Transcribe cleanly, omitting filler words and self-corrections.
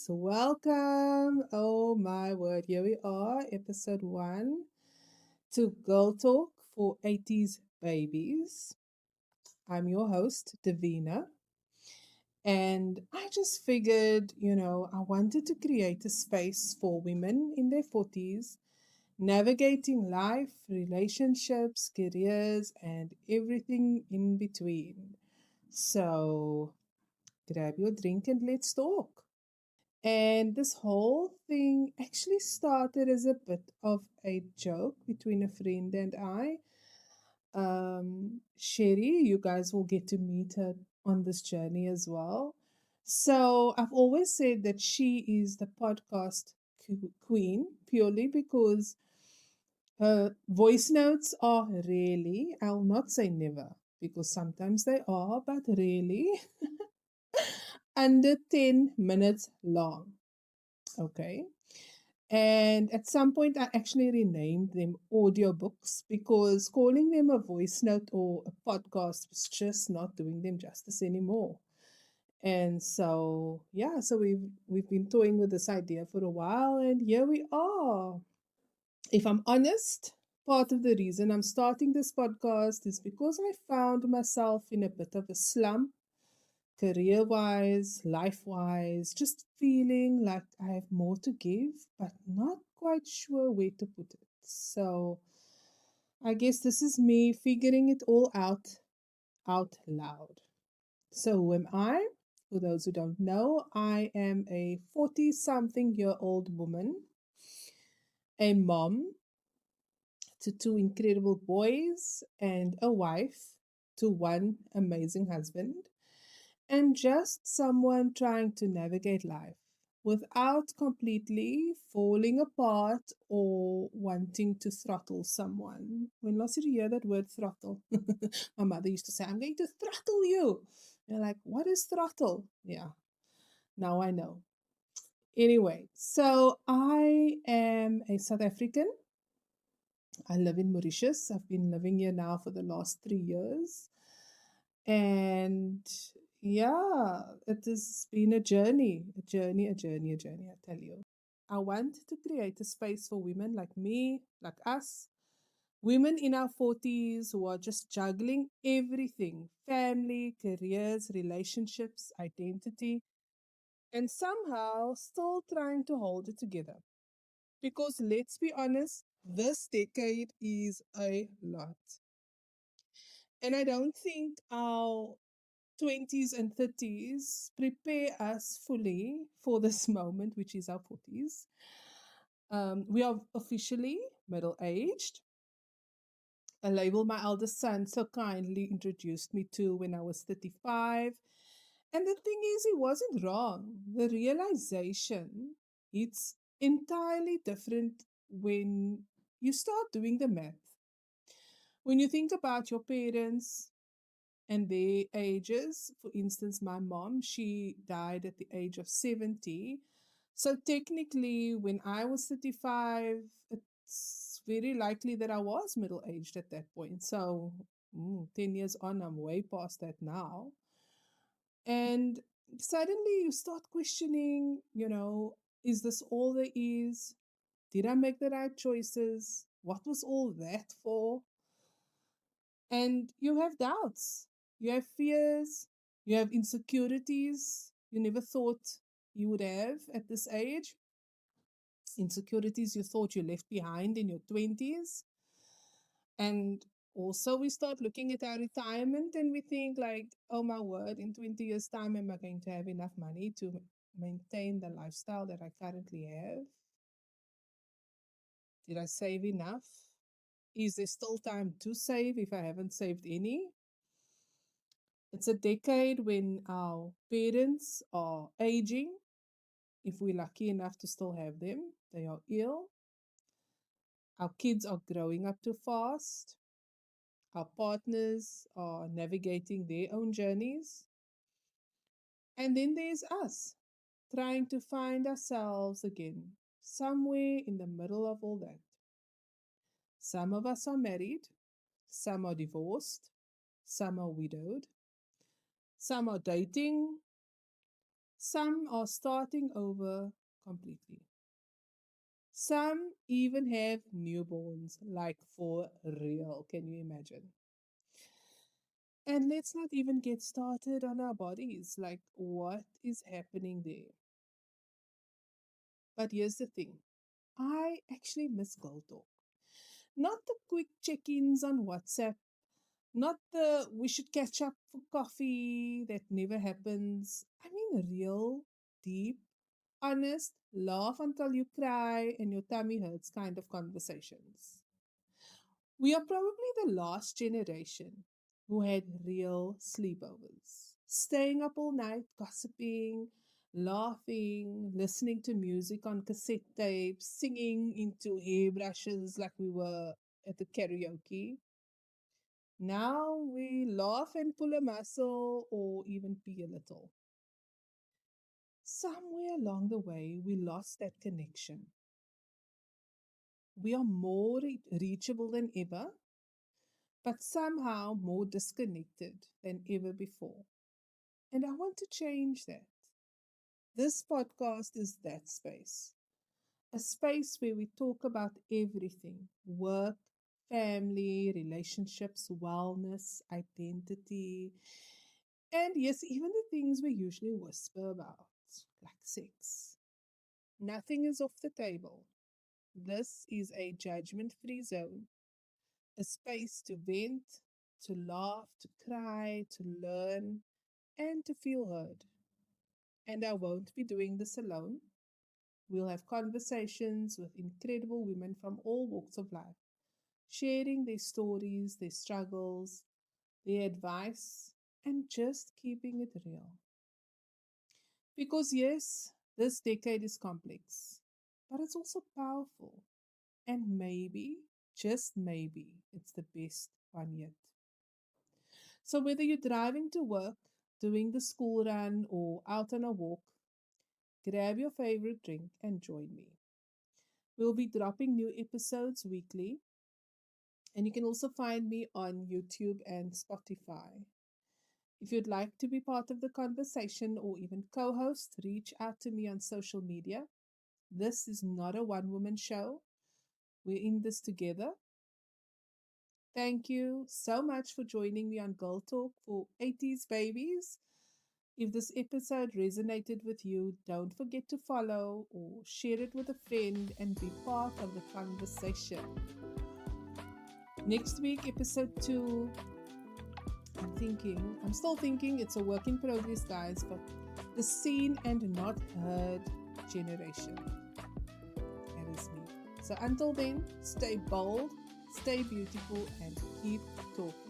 Welcome. Oh my word, here we are, episode one to Girl Talk for 80s babies. I'm your host, Davina, and I just figured, I wanted to create a space for women in their 40s navigating life, relationships, careers, and everything in between. So grab your drink and let's talk. And this whole thing actually started as a bit of a joke between a friend and I. Sherry, you guys will get to meet her on this journey as well. So I've always said that she is the podcast queen purely because her voice notes are really, I'll not say never, because sometimes they are, but really under 10 minutes long. Okay. And at some point, I actually renamed them audiobooks because calling them a voice note or a podcast was just not doing them justice anymore. And so, yeah, so we've been toying with this idea for a while, and here we are. If I'm honest, part of the reason I'm starting this podcast is because I found myself in a bit of a slump career wise, life wise, just feeling like I have more to give, but not quite sure where to put it. So I guess this is me figuring it all out loud. So who am I? For those who don't know, I am a 40 something year old woman, a mom to two incredible boys, and a wife to one amazing husband, and just someone trying to navigate life without completely falling apart or wanting to throttle someone. When last did you hear that word throttle? My mother used to say, I'm going to throttle you. You're like, what is throttle? Yeah, now I know. Anyway, so I am a South African. I live in Mauritius. I've been living here now for the last 3 years. And yeah, it has been a journey, I tell you. I want to create a space for women like me, like us, women in our 40s who are just juggling everything: family, careers, relationships, identity, and somehow still trying to hold it together. Because let's be honest, this decade is a lot. And I don't think our 20s and 30s prepare us fully for this moment, which is our 40s. We are officially middle aged, a label my eldest son so kindly introduced me to when I was 35. And the thing is, he wasn't wrong. The realization, it's entirely different when you start doing the math. When you think about your parents and their ages. For instance, my mom, she died at the age of 70. So technically, when I was 35, it's very likely that I was middle aged at that point. So 10 years on, I'm way past that now. And suddenly you start questioning, is this all there is? Did I make the right choices? What was all that for? And you have doubts, you have fears, you have insecurities you never thought you would have at this age, insecurities you thought you left behind in your 20s. And also, we start looking at our retirement and we think, like, oh my word, in 20 years' time, am I going to have enough money to maintain the lifestyle that I currently have? Did I save enough? Is there still time to save if I haven't saved any? It's a decade when our parents are aging, if we're lucky enough to still have them. They are ill. Our kids are growing up too fast. Our partners are navigating their own journeys. And then there's us, trying to find ourselves again, somewhere in the middle of all that. Some of us are married, some are divorced, some are widowed, some are dating, Some are starting over completely. Some even have newborns, like for real. Can you imagine? And let's not even get started on our bodies, like what is happening there. But here's the thing, I actually miss girl talk. Not the quick check ins on WhatsApp, not the we should catch up for coffee that never happens. I mean, real, deep, honest, laugh until you cry and your tummy hurts kind of conversations. We are probably the last generation who had real sleepovers, staying up all night, gossiping, laughing, listening to music on cassette tapes, singing into hairbrushes like we were at the karaoke. Now we laugh and pull a muscle or even pee a little. Somewhere along the way, we lost that connection. We are more reachable than ever, but somehow more disconnected than ever before. And I want to change that. This podcast is that space, a space where we talk about everything: work, family, relationships, wellness, identity, and yes, even the things we usually whisper about, like sex. Nothing is off the table. This is a judgment free zone, a space to vent, to laugh, to cry, to learn, and to feel heard. And I won't be doing this alone. We'll have conversations with incredible women from all walks of life, sharing their stories, their struggles, their advice, and just keeping it real. Because, yes, this decade is complex, but it's also powerful. And maybe, just maybe, it's the best one yet. So, whether you're driving to work, doing the school run, or out on a walk, grab your favorite drink and join me. We'll be dropping new episodes weekly, and you can also find me on YouTube and Spotify. If you'd like to be part of the conversation or even co host, reach out to me on social media. This is not a one woman show. We're in this together. Thank you so much for joining me on Girl Talk for 80s Babies. If this episode resonated with you, don't forget to follow or share it with a friend and be part of the conversation. Next week, episode 2. I'm still thinking, it's a work in progress, guys, but the seen and not heard generation. That is me. So until then, stay bold, stay beautiful, and keep talking.